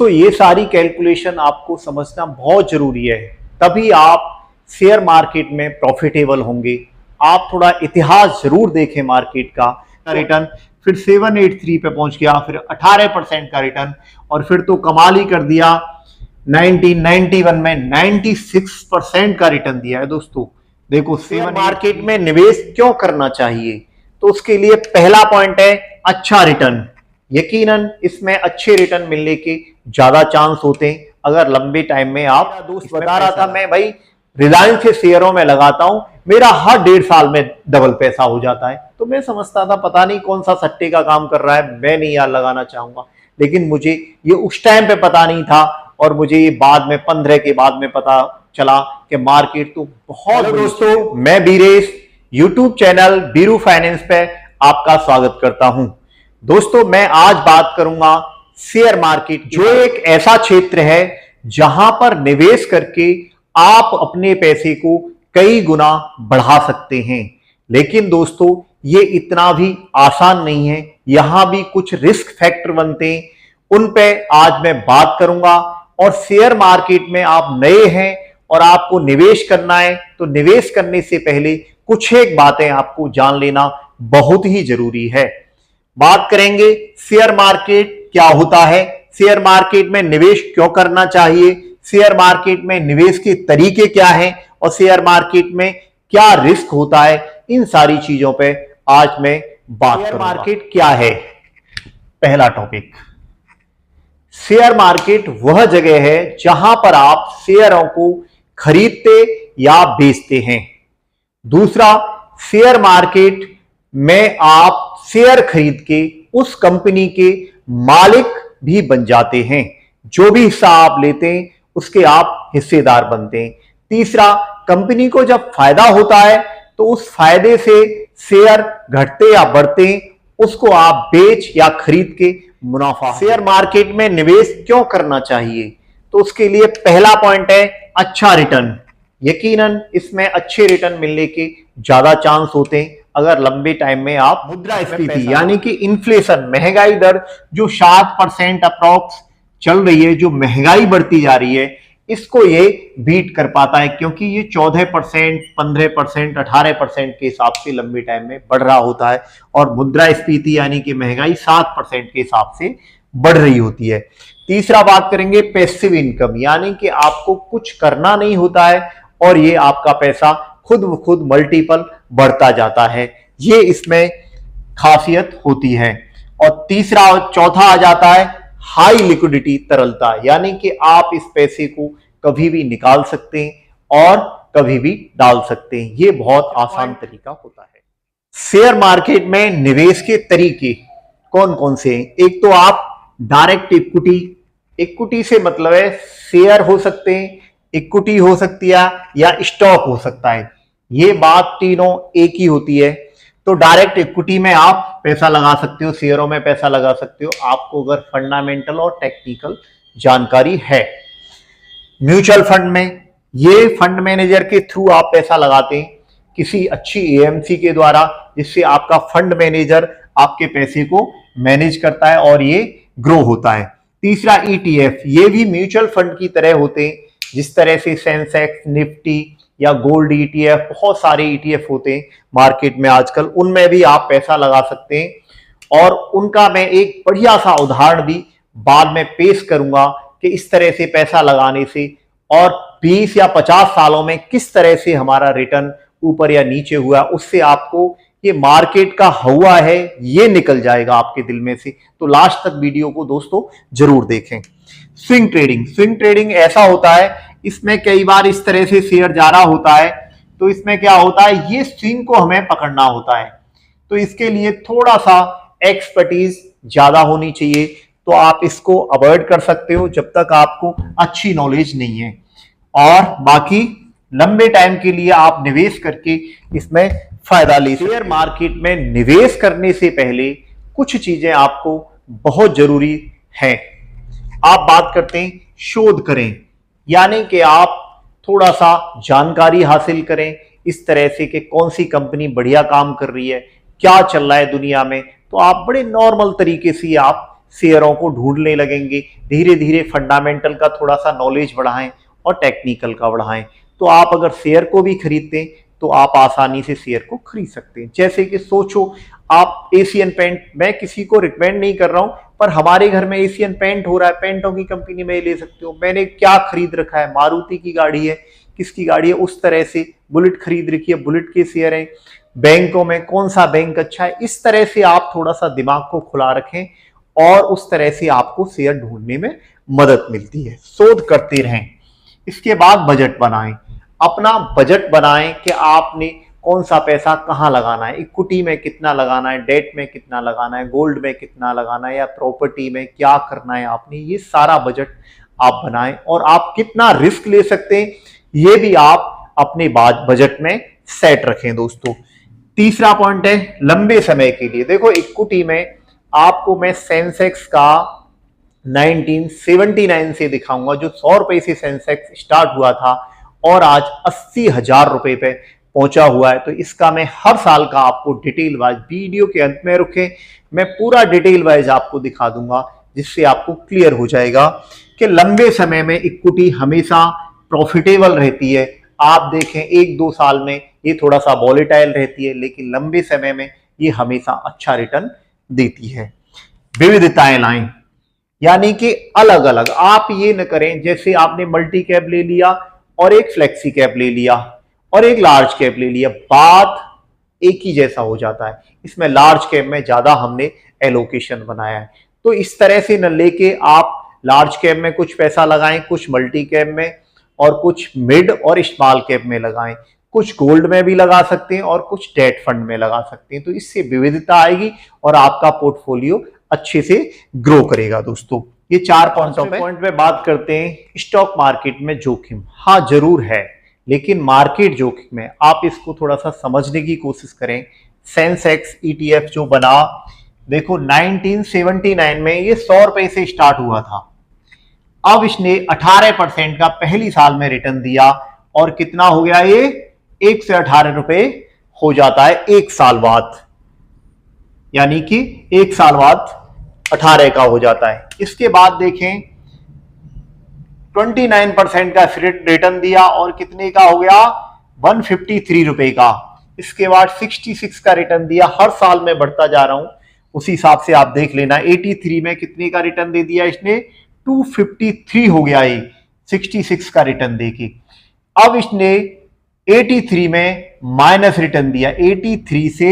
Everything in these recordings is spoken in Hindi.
दोस्तों ये सारी कैलकुलेशन आपको समझना बहुत जरूरी है, तभी आप शेयर मार्केट में प्रॉफिटेबल होंगे। आप थोड़ा इतिहास जरूर देखें मार्केट का रिटर्न, फिर 783 पे पहुंच गया, फिर 18% का रिटर्न, और फिर तो कमाल ही कर दिया 1991 में 96% का रिटर्न दिया है। दोस्तों देखो शेयर मार्केट में निवेश क्यों करना चाहिए, तो उसके लिए पहला पॉइंट है अच्छा रिटर्न। यकीनन इसमें अच्छे रिटर्न मिलने के ज्यादा चांस होते हैं अगर लंबे टाइम में आप। दोस्त बता रहा था मैं भाई रिलायंस के शेयरों में लगाता हूं, मेरा हर 1.5 साल में डबल पैसा हो जाता है। तो मैं समझता था पता नहीं कौन सा सट्टे का काम कर रहा है, मैं नहीं यार लगाना चाहूंगा। लेकिन मुझे ये उस टाइम पे पता नहीं था, और मुझे ये बाद में 15 के बाद में पता चला कि मार्केट तो बहुत। दोस्तों मैं Biresh, YouTube channel Biru finance पे आपका स्वागत करता हूं। दोस्तों मैं आज बात करूंगा शेयर मार्केट, जो एक ऐसा क्षेत्र है जहां पर निवेश करके आप अपने पैसे को कई गुना बढ़ा सकते हैं। लेकिन दोस्तों ये इतना भी आसान नहीं है, यहां भी कुछ रिस्क फैक्टर बनते हैं, उन पे आज मैं बात करूंगा। और शेयर मार्केट में आप नए हैं और आपको निवेश करना है, तो निवेश करने से पहले कुछ एक बातें आपको जान लेना बहुत ही जरूरी है। बात करेंगे शेयर मार्केट क्या होता है, शेयर मार्केट में निवेश क्यों करना चाहिए, शेयर मार्केट में निवेश के तरीके क्या हैं, और शेयर मार्केट में क्या रिस्क होता है। इन सारी चीजों पे आज मैं बात करूंगा। शेयर मार्केट क्या है, पहला टॉपिक। शेयर मार्केट वह जगह है जहां पर आप शेयरों को खरीदते या बेचते हैं। दूसरा, शेयर मार्केट में आप शेयर खरीद के उस कंपनी के मालिक भी बन जाते हैं, जो भी हिस्सा आप लेते हैं उसके आप हिस्सेदार बनते हैं। तीसरा, कंपनी को जब फायदा होता है तो उस फायदे से शेयर घटते या बढ़ते हैं, उसको आप बेच या खरीद के मुनाफा। शेयर मार्केट में निवेश क्यों करना चाहिए, तो उसके लिए पहला पॉइंट है अच्छा रिटर्न। यकीनन इसमें अच्छे रिटर्न मिलने के ज्यादा चांस होते हैं अगर लंबे टाइम में आप मुद्रास्फीति यानी कि इन्फ्लेशन, महंगाई दर जो 7% अप्रॉक्स चल रही है, जो महंगाई बढ़ती जा रही है, इसको ये बीट कर पाता है, क्योंकि ये 14%, 15%, 18% के हिसाब से लंबे टाइम में बढ़ रहा होता है, और मुद्रास्फीति यानी कि महंगाई 7% के हिसाब से बढ़ रही होती है। तीसरा बात करेंगे पैसिव इनकम, यानी कि आपको कुछ करना नहीं होता है और ये आपका पैसा खुद ब खुद मल्टीपल बढ़ता जाता है, ये इसमें खासियत होती है। और तीसरा और चौथा आ जाता है हाई लिक्विडिटी, तरलता, यानी कि आप इस पैसे को कभी भी निकाल सकते हैं और कभी भी डाल सकते हैं, ये बहुत आसान तरीका होता है। शेयर मार्केट में निवेश के तरीके कौन कौन से हैं? एक तो आप डायरेक्ट इक्विटी, इक्विटी से मतलब है शेयर हो सकते हैं, इक्विटी हो सकती है या स्टॉक हो सकता है, ये बात तीनों एक ही होती है। तो डायरेक्ट इक्विटी में आप पैसा लगा सकते हो, शेयरों में पैसा लगा सकते हो, आपको अगर फंडामेंटल और टेक्निकल जानकारी है। म्यूचुअल फंड में ये फंड मैनेजर के थ्रू आप पैसा लगाते हैं किसी अच्छी एएमसी के द्वारा, जिससे आपका फंड मैनेजर आपके पैसे को मैनेज करता है और ये ग्रो होता है। तीसरा ईटीएफ, ये भी म्यूचुअल फंड की तरह होते हैं, जिस तरह से सेंसेक्स, निफ्टी या गोल्ड ईटीएफ, बहुत सारे ईटीएफ होते हैं मार्केट में आजकल, उनमें भी आप पैसा लगा सकते हैं। और उनका मैं एक बढ़िया सा उदाहरण भी बाद में पेश करूंगा कि इस तरह से पैसा लगाने से और 20 या 50 सालों में किस तरह से हमारा रिटर्न ऊपर या नीचे हुआ, उससे आपको ये मार्केट का हवा है ये निकल जाएगा आपके दिल में से। तो लास्ट तक वीडियो को दोस्तों जरूर देखें। स्विंग ट्रेडिंग, स्विंग ट्रेडिंग ऐसा होता है, इसमें कई बार इस तरह से शेयर जा रहा होता है, तो इसमें क्या होता है, ये स्विंग को हमें पकड़ना होता है, तो इसके लिए थोड़ा सा एक्सपर्टीज ज्यादा होनी चाहिए, तो आप इसको अवॉइड कर सकते हो जब तक आपको अच्छी नॉलेज नहीं है। और बाकी लंबे टाइम के लिए आप निवेश करके इसमें फायदा ले। शेयर मार्केट में निवेश करने से पहले कुछ चीजें आपको बहुत जरूरी हैं। आप बात करते हैं शोध करें, यानी कि आप थोड़ा सा जानकारी हासिल करें इस तरह से कि कौन सी कंपनी बढ़िया काम कर रही है, क्या चल रहा है दुनिया में, तो आप बड़े नॉर्मल तरीके से आप शेयरों को ढूंढने लगेंगे, धीरे धीरे फंडामेंटल का थोड़ा सा नॉलेज बढ़ाएं और टेक्निकल का बढ़ाएं, तो आप अगर शेयर को भी खरीदते हैं तो आप आसानी से शेयर को खरीद सकते हैं। जैसे कि सोचो आप एशियन पेंट, मैं किसी को रिकमेंड नहीं कर रहा हूं, पर हमारे घर में एशियन पेंट हो रहा है, पेंटों की कंपनी में ले सकते हो। मैंने क्या खरीद रखा है, मारुति की गाड़ी है, किसकी गाड़ी है, उस तरह से बुलेट खरीद रखी है, बुलेट के शेयर है। बैंकों में कौन सा बैंक अच्छा है, इस तरह से आप थोड़ा सा दिमाग को खुला रखें और उस तरह से आपको शेयर ढूंढने में मदद मिलती है। शोध करते रहें। इसके बाद बजट बनाएं, अपना बजट बनाएं कि आपने कौन सा पैसा कहाँ लगाना है, इक्विटी में कितना लगाना है, डेट में कितना लगाना है, गोल्ड में कितना लगाना है, या प्रॉपर्टी में क्या करना है आपने, ये सारा बजट आप बनाएं। और आप कितना रिस्क ले सकते हैं ये भी आप अपने बजट में सेट रखें दोस्तों। तीसरा पॉइंट है लंबे समय के लिए। देखो इक्विटी में आपको मैं सेंसेक्स का 1979 से दिखाऊंगा, जो 100 रुपए से सेंसेक्स स्टार्ट हुआ था और आज 80,000 रुपए पे पहुंचा हुआ है। तो इसका मैं हर साल का आपको डिटेल वाइज, वीडियो के अंत में रुके मैं पूरा डिटेल वाइज आपको दिखा दूंगा, जिससे आपको क्लियर हो जाएगा कि लंबे समय में इक्विटी हमेशा प्रॉफिटेबल रहती है। आप देखें 1-2 साल में ये थोड़ा सा वॉलेटाइल रहती है, लेकिन लंबे समय में ये हमेशा अच्छा रिटर्न देती है। विविधताएं लाएं, यानी कि अलग अलग, आप ये न करें जैसे आपने मल्टी कैप ले लिया और एक फ्लेक्सी कैप ले लिया और एक लार्ज कैप ले लिया, बात एक ही जैसा हो जाता है। इसमें लार्ज कैप में ज्यादा हमने एलोकेशन बनाया है, तो इस तरह से न लेके आप लार्ज कैप में कुछ पैसा लगाएं, कुछ मल्टी कैप में और कुछ मिड और स्मॉल कैप में लगाएं, कुछ गोल्ड में भी लगा सकते हैं और कुछ डेट फंड में लगा सकते हैं। तो इससे विविधता आएगी और आपका पोर्टफोलियो अच्छे से ग्रो करेगा दोस्तों। ये 4 पॉइंट पे बात करते हैं। स्टॉक मार्केट में जोखिम, हाँ जरूर है, लेकिन मार्केट जोखिम है, आप इसको थोड़ा सा समझने की कोशिश करें। सेंसेक्स ETF जो बना, देखो 1979 में ये 100 रुपए से स्टार्ट हुआ था, अब इसने 18% का पहली साल में रिटर्न दिया और कितना हो गया, ये 1 से 18 रुपए हो जाता है एक साल बाद, यानी कि एक साल बाद 18 का हो जाता है। इसके बाद देखें 29% का रिटर्न दिया और कितने का हो गया, 153 रुपए का। इसके बाद 66 का रिटर्न दिया, हर साल में बढ़ता जा रहा हूं, उसी हिसाब से आप देख लेना। 83 में कितने का रिटर्न दे दिया इसने, 253 हो गया ये 66 का रिटर्न देके। अब इसने 83 में माइनस रिटर्न दिया, 83 से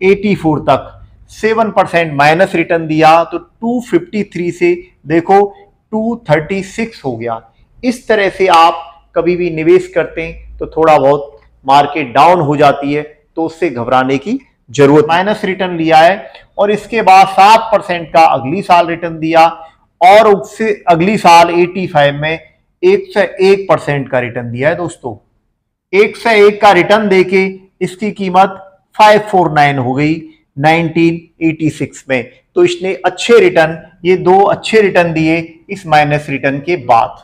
84 तक 7% माइनस रिटर्न दिया, तो 253 से देखो 236 हो गया। इस तरह से आप कभी भी निवेश करते हैं तो थोड़ा बहुत मार्केट डाउन हो जाती है, तो उससे घबराने की जरूरत। माइनस रिटर्न लिया है और इसके बाद 7% का अगली साल रिटर्न दिया और उससे अगली साल 85 में 101% का रिटर्न दिया है दोस्तों। 101 का रिटर्न देके इसकी कीमत 549 हो गई 1986 में। तो इसने अच्छे रिटर्न, ये 2 अच्छे रिटर्न दिए इस माइनस रिटर्न के बाद।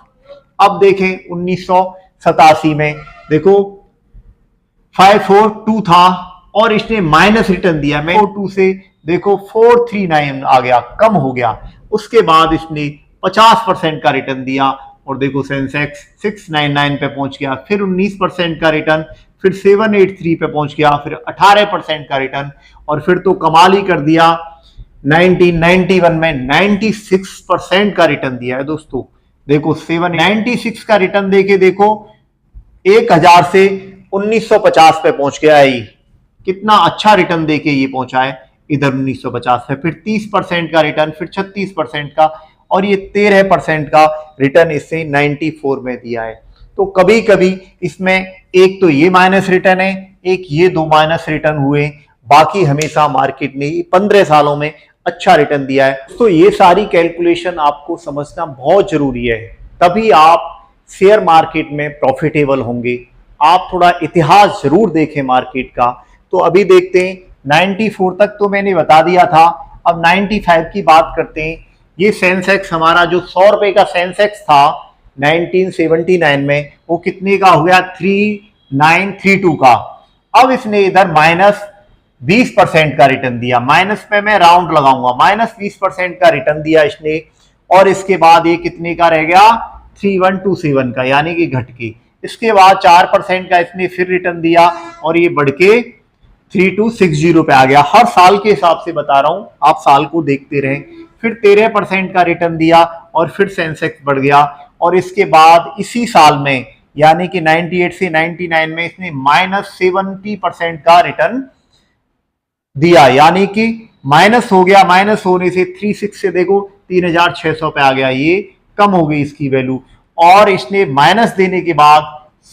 अब देखें 1987 में देखो 542 था और इसने माइनस रिटर्न दिया, मैं 42 से देखो 439 आ गया, कम हो गया। उसके बाद इसने 50% का रिटर्न दिया और देखो सेंसेक्स 699 पे पहुंच गया, फिर 19% का रिटर्न, फिर 783 पे पहुंच गया, फिर 18% का रिटर्न, और फिर तो कमाल ही कर दिया 1991 में 96% का रिटर्न दिया है दोस्तों। देखो 796 का रिटर्न देके देखो 1000 से 1950 पे पहुंच गया है, ये कितना अच्छा रिटर्न देके ये पहुंचा है इधर 1950 पे। फिर 30% का रिटर्न, फिर 36% का, और ये 13% का रिटर्न इससे 94 में दिया है। तो कभी कभी इसमें एक तो ये माइनस रिटर्न है, एक ये 2 माइनस रिटर्न हुए, बाकी हमेशा मार्केट ने 15 सालों में अच्छा रिटर्न दिया है। तो ये सारी कैलकुलेशन आपको समझना बहुत जरूरी है, तभी आप शेयर मार्केट में प्रॉफिटेबल होंगे। आप थोड़ा इतिहास जरूर देखें मार्केट का। तो अभी देखते हैं 94 तक तो मैंने बता दिया था, अब 95 की बात करते हैं। ये सेंसेक्स हमारा जो 100 रुपए का सेंसेक्स था 1979 में, वो कितने का हो गया, 3932 का। अब इसने इधर माइनस 20% का रिटर्न दिया, माइनस पे मैं राउंड लगाऊंगा, -20% का रिटर्न दिया इसने। और इसके बाद ये कितने का रह गया, 3127 का, यानी कि घट के। इसके बाद 4% का इसने फिर रिटर्न दिया और ये बढ़ के 3260 पे आ गया। हर साल के हिसाब से बता रहा हूं, आप साल को देखते रहें। फिर 13% का रिटर्न दिया और फिर सेंसेक्स बढ़ गया। और इसके बाद इसी साल में यानी कि 98 से 99 में इसने -70% का रिटर्न दिया, यानी कि माइनस हो गया। माइनस होने से 36 से देखो 3600 पे आ गया, ये कम हो गई इसकी वैल्यू। और इसने माइनस देने के बाद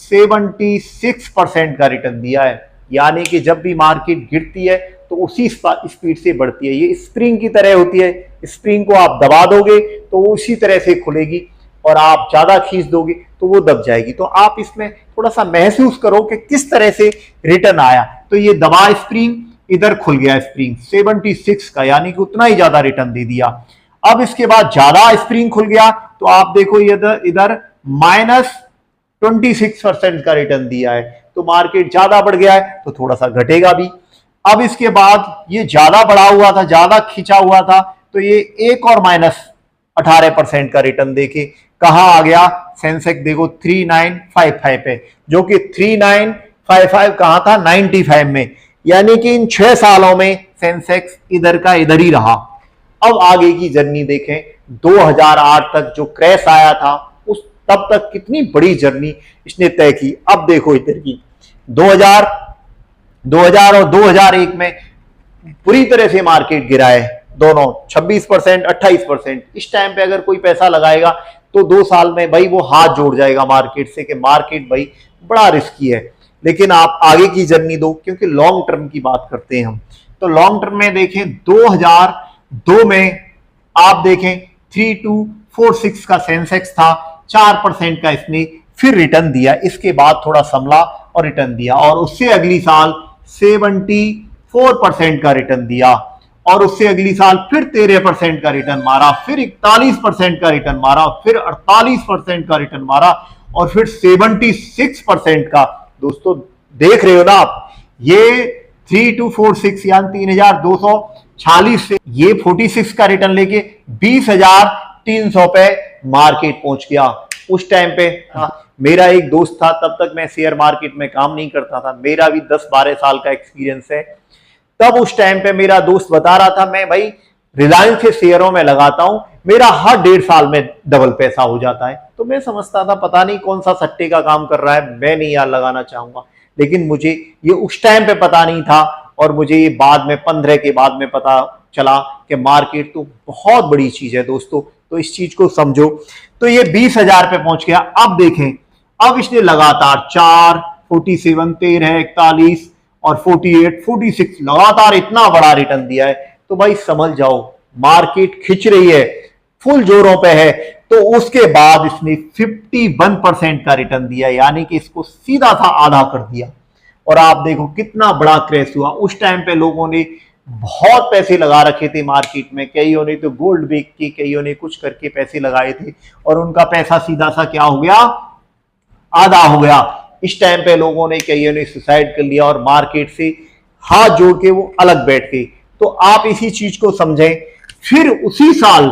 76% का रिटर्न दिया है, यानी कि जब भी मार्केट गिरती है तो उसी स्पीड से बढ़ती है। ये स्प्रिंग की तरह होती है, स्प्रिंग को आप दबा दोगे तो वो उसी तरह से खुलेगी और आप ज्यादा खींच दोगे तो वो दब जाएगी। तो आप इसमें थोड़ा सा महसूस करो कि किस तरह से रिटर्न आया। तो ये दबा स्प्रिंग, इधर खुल गया स्प्रिंग 76 का, यानी कि उतना ही ज्यादा रिटर्न दे दिया। अब इसके बाद ज्यादा स्प्रिंग खुल गया तो आप देखो इधर -26% का रिटर्न दिया है। तो मार्केट ज्यादा बढ़ गया है तो थोड़ा सा घटेगा भी। अब इसके बाद ये ज्यादा बढ़ा हुआ था, ज्यादा खींचा हुआ था, तो ये एक और -18% का रिटर्न देके कहां आ गया, सेंसेक्स देखो 3955 पे, जो कि 3955 कहां था, 95 में। यानी कि इन 6 सालों में सेंसेक्स इधर का इधर ही रहा। अब आगे की जर्नी देखें, 2008 तक जो क्रैश आया था उस तब तक कितनी बड़ी जर्नी इसने तय की। अब देखो इधर की 2000 और 2001 में पूरी तरह से मार्केट गिरा है, दोनों 26%, 28%। इस टाइम पे अगर कोई पैसा लगाएगा तो 2 साल में भाई वो हाथ जोड़ जाएगा मार्केट से कि मार्केट भाई बड़ा रिस्की है। लेकिन आप आगे की जर्नी दो, क्योंकि लॉन्ग टर्म की बात करते हैं हम। तो लॉन्ग टर्म में देखें 2002 में आप देखें 3246 का सेंसेक्स था, 4% का इसने फिर रिटर्न दिया। इसके बाद थोड़ा संभला और रिटर्न दिया, और उससे अगली साल 74% का रिटर्न दिया, और उससे अगली साल फिर 13% का रिटर्न मारा, फिर 41% का रिटर्न मारा, फिर 48% का रिटर्न मारा, और फिर 76% का। दोस्तों देख रहे हो ना आप, ये 3246 यानी 3246 से ये 46 का रिटर्न लेके 20,300 पे मार्केट पहुंच गया। उस टाइम पे मेरा एक दोस्त था, तब तक मैं शेयर मार्केट में काम नहीं करता था, मेरा भी 10-12 साल का एक्सपीरियंस है। तब उस टाइम पे मेरा दोस्त बता रहा था, मैं भाई रिलायंस के शेयरों में लगाता हूं, मेरा हर 1.5 साल में डबल पैसा हो जाता है। तो मैं समझता था पता नहीं कौन सा सट्टे का काम कर रहा है, मैं नहीं यार लगाना चाहूंगा। लेकिन मुझे ये उस टाइम पे पता नहीं था, और मुझे ये बाद में 15 के बाद में पता चला कि मार्केट तो बहुत बड़ी चीज है दोस्तों। तो इस चीज को समझो। तो ये 20,000 पे पहुंच गया। अब देखें, अब इसने लगातार 4, 47, 13, 41 और 48, 46 लगातार इतना बड़ा रिटर्न दिया है। तो भाई समझ जाओ मार्केट खिंच रही है, फुल जोरों पे है। तो उसके बाद इसने 51% का रिटर्न दिया, यानी कि इसको सीधा था आधा कर दिया। और आप देखो कितना बड़ा क्रैश हुआ। उस टाइम पे लोगों ने बहुत पैसे लगा रखे थे मार्केट में, कईयों ने तो गोल्ड बेच के, कईयों ने कुछ करके पैसे लगाए थे, और उनका पैसा सीधा सा क्या हो गया, आधा हो गया। इस टाइम पे लोगों ने, कईयों ने सुसाइड कर लिया और मार्केट से हाथ जोड़ के वो अलग बैठ गए। तो आप इसी चीज को समझें। फिर उसी साल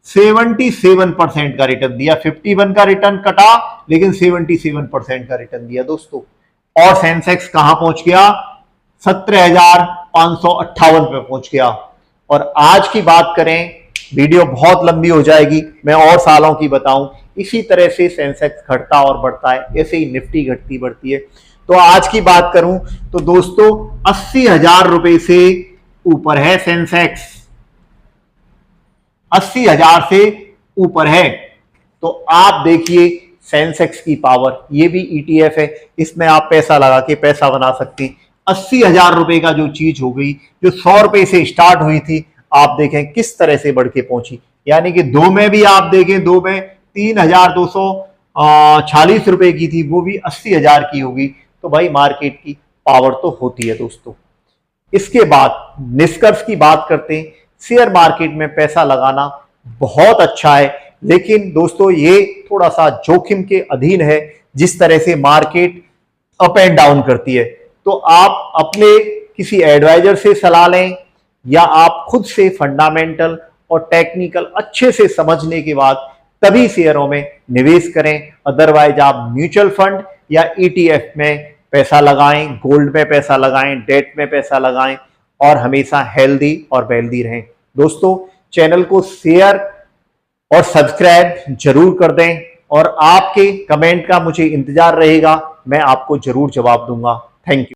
77% का रिटर्न दिया, 51 का रिटर्न कटा, लेकिन 77% का रिटर्न दिया दोस्तों। और सेंसेक्स कहां पहुंच गया, 17,558 पे पहुंच गया। और आज की बात करें, वीडियो बहुत लंबी हो जाएगी, मैं और सालों की बताऊं। इसी तरह से सेंसेक्स घटता और बढ़ता है, ऐसे ही निफ्टी घटती बढ़ती है। तो आज की बात करूं तो दोस्तों 80,000 रुपए से ऊपर है सेंसेक्स, 80,000 से ऊपर है। तो आप देखिए सेंसेक्स की पावर, ये भी ईटीएफ है, इसमें आप पैसा लगा के पैसा बना सकते हैं। 80,000 रुपए का जो चीज हो गई, जो 100 रुपए से स्टार्ट हुई थी, आप देखें किस तरह से बढ़ के पहुंची। यानी कि 2 में भी आप देखें, 2 में 3,246 रुपए की थी, वो भी 80,000 की होगी। तो भाई मार्केट की पावर तो होती है दोस्तों। इसके बाद निष्कर्ष की बात करते हैं। शेयर मार्केट में पैसा लगाना बहुत अच्छा है, लेकिन दोस्तों ये थोड़ा सा जोखिम के अधीन है। जिस तरह से मार्केट अप एंड डाउन करती है, तो आप अपने किसी एडवाइजर से सलाह लें या आप खुद से फंडामेंटल और टेक्निकल अच्छे से समझने के बाद तभी शेयरों में निवेश करें। अदरवाइज आप म्यूचुअल फंड या ETF में पैसा लगाएं, गोल्ड में पैसा लगाएं, डेट में पैसा लगाएं और हमेशा हेल्दी और वेल्दी रहें। दोस्तों, चैनल को शेयर और सब्सक्राइब जरूर कर दें और आपके कमेंट का मुझे इंतजार रहेगा, मैं आपको जरूर जवाब दूंगा। Thank you.